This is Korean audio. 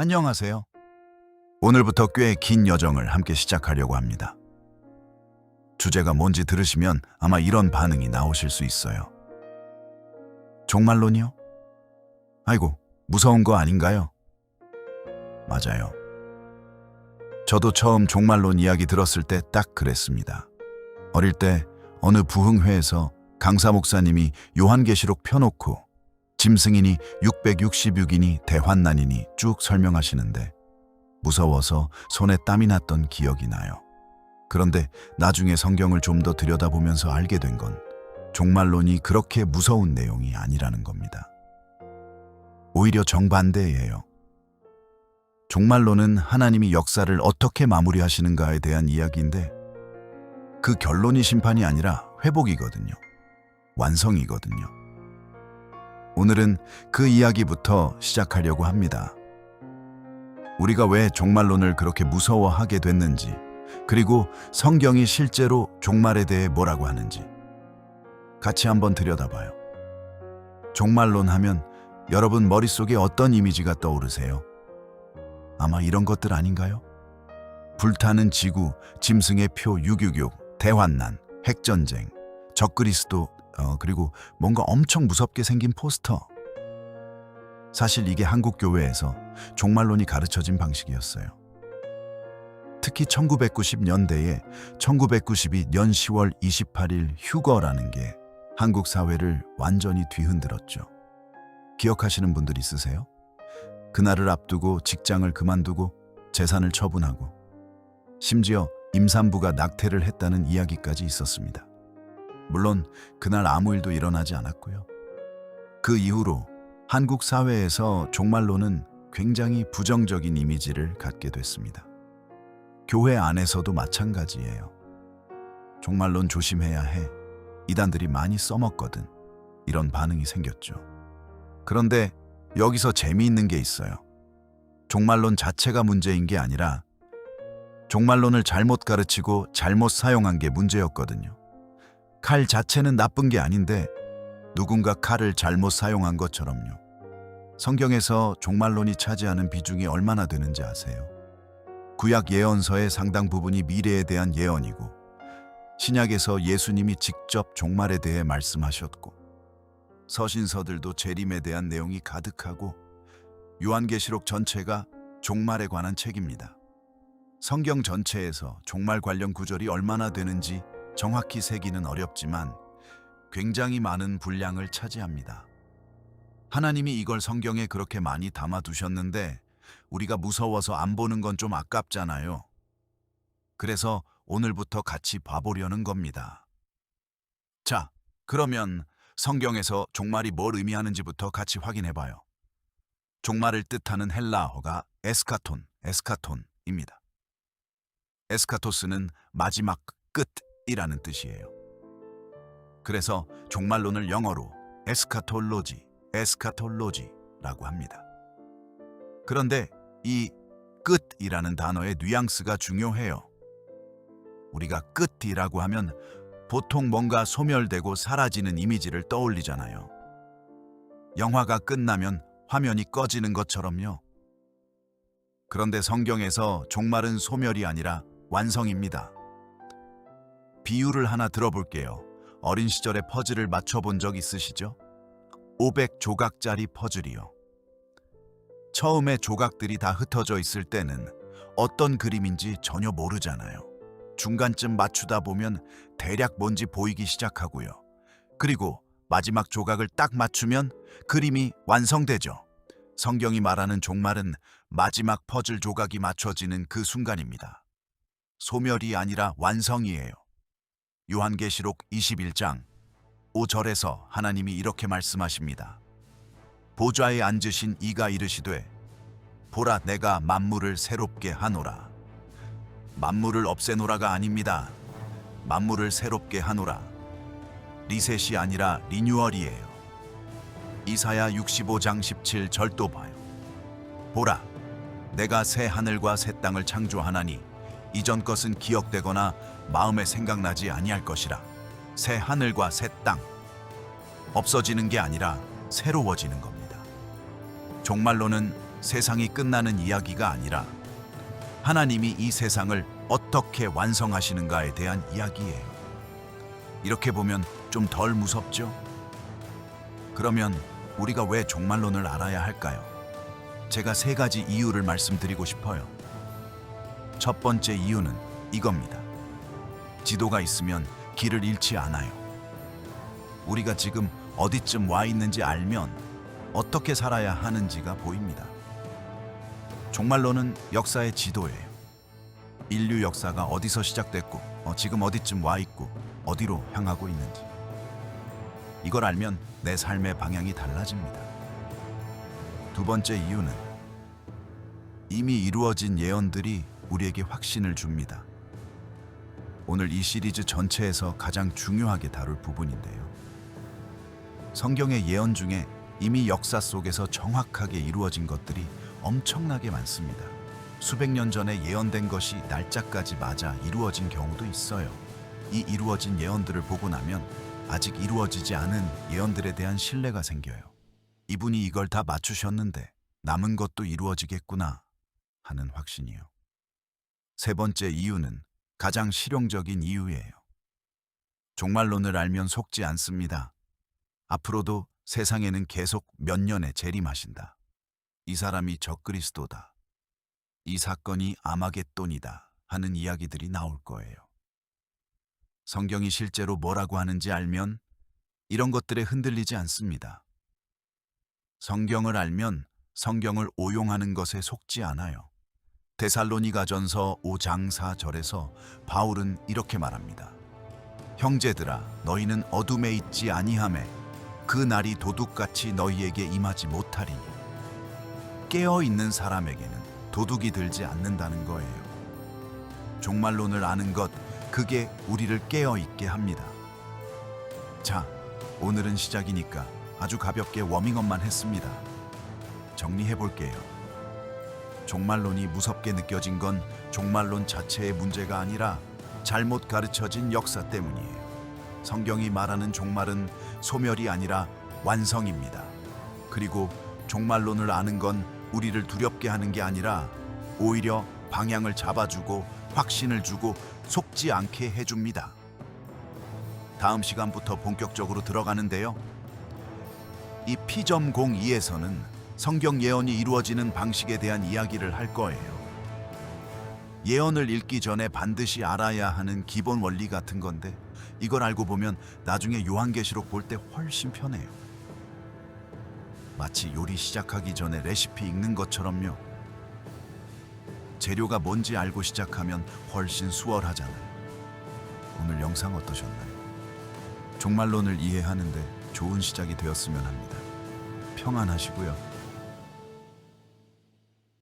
안녕하세요. 오늘부터 꽤 긴 여정을 함께 시작하려고 합니다. 주제가 뭔지 들으시면 아마 이런 반응이 나오실 수 있어요. 종말론이요? 아이고, 무서운 거 아닌가요? 맞아요. 저도 처음 종말론 이야기 들었을 때 딱 그랬습니다. 어릴 때 어느 부흥회에서 강사 목사님이 요한계시록 펴놓고 짐승이니 666이니 대환난이니 쭉 설명하시는데 무서워서 손에 땀이 났던 기억이 나요. 그런데 나중에 성경을 좀 더 들여다보면서 알게 된 건 종말론이 그렇게 무서운 내용이 아니라는 겁니다. 오히려 정반대예요. 종말론은 하나님이 역사를 어떻게 마무리하시는가에 대한 이야기인데 그 결론이 심판이 아니라 회복이거든요. 완성이거든요. 오늘은 그 이야기부터 시작하려고 합니다. 우리가 왜 종말론을 그렇게 무서워하게 됐는지, 그리고 성경이 실제로 종말에 대해 뭐라고 하는지 같이 한번 들여다봐요. 종말론 하면 여러분 머릿속에 어떤 이미지가 떠오르세요? 아마 이런 것들 아닌가요? 불타는 지구, 짐승의 표 666, 대환난, 핵전쟁, 적그리스도, 그리고 뭔가 엄청 무섭게 생긴 포스터. 사실 이게 한국 교회에서 종말론이 가르쳐진 방식이었어요. 특히 1990년대에 1992년 10월 28일 휴거라는 게 한국 사회를 완전히 뒤흔들었죠. 기억하시는 분들 있으세요? 그날을 앞두고 직장을 그만두고 재산을 처분하고 심지어 임산부가 낙태를 했다는 이야기까지 있었습니다. 물론 그날 아무 일도 일어나지 않았고요. 그 이후로 한국 사회에서 종말론은 굉장히 부정적인 이미지를 갖게 됐습니다. 교회 안에서도 마찬가지예요. 종말론 조심해야 해. 이단들이 많이 써먹거든. 이런 반응이 생겼죠. 그런데 여기서 재미있는 게 있어요. 종말론 자체가 문제인 게 아니라 종말론을 잘못 가르치고 잘못 사용한 게 문제였거든요. 칼 자체는 나쁜 게 아닌데 누군가 칼을 잘못 사용한 것처럼요. 성경에서 종말론이 차지하는 비중이 얼마나 되는지 아세요? 구약 예언서의 상당 부분이 미래에 대한 예언이고 신약에서 예수님이 직접 종말에 대해 말씀하셨고 서신서들도 재림에 대한 내용이 가득하고 요한계시록 전체가 종말에 관한 책입니다. 성경 전체에서 종말 관련 구절이 얼마나 되는지 정확히 세기는 어렵지만 굉장히 많은 분량을 차지합니다. 하나님이 이걸 성경에 그렇게 많이 담아두셨는데 우리가 무서워서 안 보는 건 좀 아깝잖아요. 그래서 오늘부터 같이 봐보려는 겁니다. 자, 그러면 성경에서 종말이 뭘 의미하는지부터 같이 확인해봐요. 종말을 뜻하는 헬라어가 에스카톤입니다. 에스카토스는 마지막 끝이라는 뜻이에요. 그래서 종말론을 영어로 에스카톨로지라고 합니다. 그런데 이 끝이라는 단어의 뉘앙스가 중요해요. 우리가 끝이라고 하면 보통 뭔가 소멸되고 사라지는 이미지를 떠올리잖아요. 영화가 끝나면 화면이 꺼지는 것처럼요. 그런데 성경에서 종말은 소멸이 아니라 완성입니다. 비유를 하나 들어볼게요. 어린 시절에 퍼즐을 맞춰본 적 있으시죠? 500조각짜리 퍼즐이요. 처음에 조각들이 다 흩어져 있을 때는 어떤 그림인지 전혀 모르잖아요. 중간쯤 맞추다 보면 대략 뭔지 보이기 시작하고요. 그리고 마지막 조각을 딱 맞추면 그림이 완성되죠. 성경이 말하는 종말은 마지막 퍼즐 조각이 맞춰지는 그 순간입니다. 소멸이 아니라 완성이에요. 요한계시록 21장 5절에서 하나님이 이렇게 말씀하십니다. 보좌에 앉으신 이가 이르시되 보라 내가 만물을 새롭게 하노라. 만물을 없애노라가 아닙니다. 만물을 새롭게 하노라. 리셋이 아니라 리뉴얼이에요. 이사야 65장 17절도 봐요. 보라 내가 새 하늘과 새 땅을 창조하나니 이전 것은 기억되거나 마음에 생각나지 아니할 것이라. 새 하늘과 새 땅. 없어지는 게 아니라 새로워지는 겁니다. 종말론은 세상이 끝나는 이야기가 아니라 하나님이 이 세상을 어떻게 완성하시는가에 대한 이야기예요. 이렇게 보면 좀 덜 무섭죠? 그러면 우리가 왜 종말론을 알아야 할까요? 제가 3가지 이유를 말씀드리고 싶어요. 첫 번째 이유는 이겁니다. 지도가 있으면 길을 잃지 않아요. 우리가 지금 어디쯤 와 있는지 알면 어떻게 살아야 하는지가 보입니다. 종말론은 역사의 지도예요. 인류 역사가 어디서 시작됐고 지금 어디쯤 와 있고 어디로 향하고 있는지. 이걸 알면 내 삶의 방향이 달라집니다. 두 번째 이유는 이미 이루어진 예언들이 우리에게 확신을 줍니다. 오늘 이 시리즈 전체에서 가장 중요하게 다룰 부분인데요. 성경의 예언 중에 이미 역사 속에서 정확하게 이루어진 것들이 엄청나게 많습니다. 수백 년 전에 예언된 것이 날짜까지 맞아 이루어진 경우도 있어요. 이 이루어진 예언들을 보고 나면 아직 이루어지지 않은 예언들에 대한 신뢰가 생겨요. 이분이 이걸 다 맞추셨는데 남은 것도 이루어지겠구나 하는 확신이요. 세 번째 이유는 가장 실용적인 이유예요. 종말론을 알면 속지 않습니다. 앞으로도 세상에는 계속 몇 년에 재림하신다. 이 사람이 적그리스도다. 이 사건이 아마겟돈이다 하는 이야기들이 나올 거예요. 성경이 실제로 뭐라고 하는지 알면 이런 것들에 흔들리지 않습니다. 성경을 알면 성경을 오용하는 것에 속지 않아요. 데살로니가전서 5장 4절에서 바울은 이렇게 말합니다. 형제들아, 너희는 어둠에 있지 아니하매 그 날이 도둑같이 너희에게 임하지 못하리니. 깨어있는 사람에게는 도둑이 들지 않는다는 거예요. 종말론을 아는 것, 그게 우리를 깨어있게 합니다. 자, 오늘은 시작이니까 아주 가볍게 워밍업만 했습니다. 정리해 볼게요. 종말론이 무섭게 느껴진 건 종말론 자체의 문제가 아니라 잘못 가르쳐진 역사 때문이에요. 성경이 말하는 종말은 소멸이 아니라 완성입니다. 그리고 종말론을 아는 건 우리를 두렵게 하는 게 아니라 오히려 방향을 잡아주고 확신을 주고 속지 않게 해줍니다. 다음 시간부터 본격적으로 들어가는데요. 이 P.02에서는 성경 예언이 이루어지는 방식에 대한 이야기를 할 거예요. 예언을 읽기 전에 반드시 알아야 하는 기본 원리 같은 건데 이걸 알고 보면 나중에 요한계시록 볼 때 훨씬 편해요. 마치 요리 시작하기 전에 레시피 읽는 것처럼요. 재료가 뭔지 알고 시작하면 훨씬 수월하잖아요. 오늘 영상 어떠셨나요? 종말론을 이해하는데 좋은 시작이 되었으면 합니다. 평안하시고요.